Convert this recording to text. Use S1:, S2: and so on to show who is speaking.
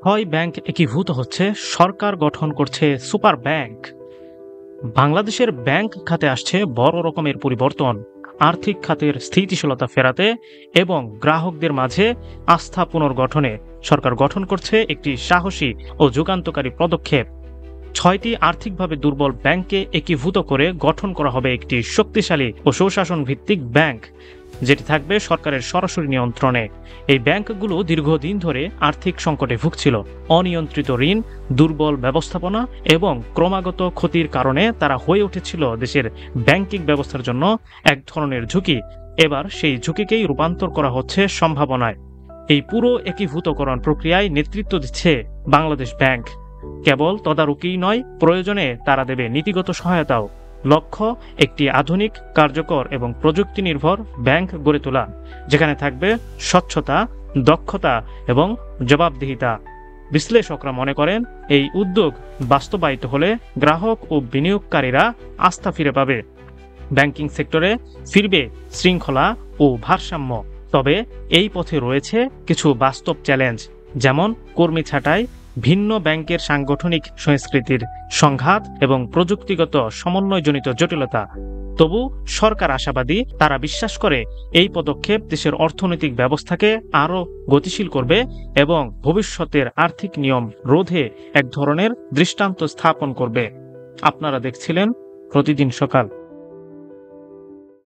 S1: হয় ব্যাংক একীভূত হচ্ছে, সরকার গঠন করছে সুপার ব্যাংক। বাংলাদেশের ব্যাংক খাতে আসছে বড় রকমের পরিবর্তন। আর্থিক খাতের স্থিতিশীলতা ফেরাতে এবং গ্রাহকদের মাঝে আস্থা পুনর্গঠনে সরকার গঠন করছে একটি সাহসী ও যুগান্তকারী পদক্ষেপ। ৬টি আর্থিকভাবে দুর্বল ব্যাংককে একীভূত করে গঠন করা হবে একটি শক্তিশালী ও সুশাসন ভিত্তিক ব্যাংক, যেটি থাকবে সরকারের সরাসরি নিয়ন্ত্রণে। এই ব্যাংকগুলো দীর্ঘদিন ধরে আর্থিক সংকটে ভুগছিল। অনিয়ন্ত্রিত ঋণ, দুর্বল ব্যবস্থাপনা এবং ক্রমাগত ক্ষতির কারণে তারা হয়ে উঠেছিল দেশের ব্যাংকিং ব্যবস্থার জন্য এক ধরনের ঝুঁকি। এবার সেই ঝুঁকিকেই রূপান্তর করা হচ্ছে সম্ভাবনায়। এই পুরো একীভূতকরণ প্রক্রিয়ায় নেতৃত্ব দিচ্ছে বাংলাদেশ ব্যাংক। কেবল তদারকিই নয়, প্রয়োজনে তারা দেবে নীতিগত সহায়তাও। লক্ষ্য একটি আধুনিক, কার্যকর এবং প্রযুক্তি নির্ভর ব্যাংক গড়ে তোলা, যেখানে থাকবে স্বচ্ছতা, দক্ষতা এবং জবাবদিহিতা। বিশ্লেষকরা মনে করেন এই উদ্যোগ বাস্তবায়িত হলে গ্রাহক ও বিনিয়োগকারীরা আস্থা ফিরে পাবে। ব্যাংকিং সেক্টরে ফিরবে শৃঙ্খলা ও ভারসাম্য। তবে এই পথে রয়েছে কিছু বাস্তব চ্যালেঞ্জ, যেমন কর্মী ছাঁটাই, ভিন্ন ব্যাংকের সাংগঠনিক সংস্কৃতির সংঘাত এবং প্রযুক্তিগত সমন্বয়জনিত জটিলতা। তবু সরকার আশাবাদী, তারা বিশ্বাস করে এই পদক্ষেপ দেশের অর্থনৈতিক ব্যবস্থাকে আরও গতিশীল করবে এবং ভবিষ্যতের আর্থিক নিয়ম রোধে এক ধরনের দৃষ্টান্ত স্থাপন করবে। আপনারা দেখছিলেন প্রতিদিন সকাল।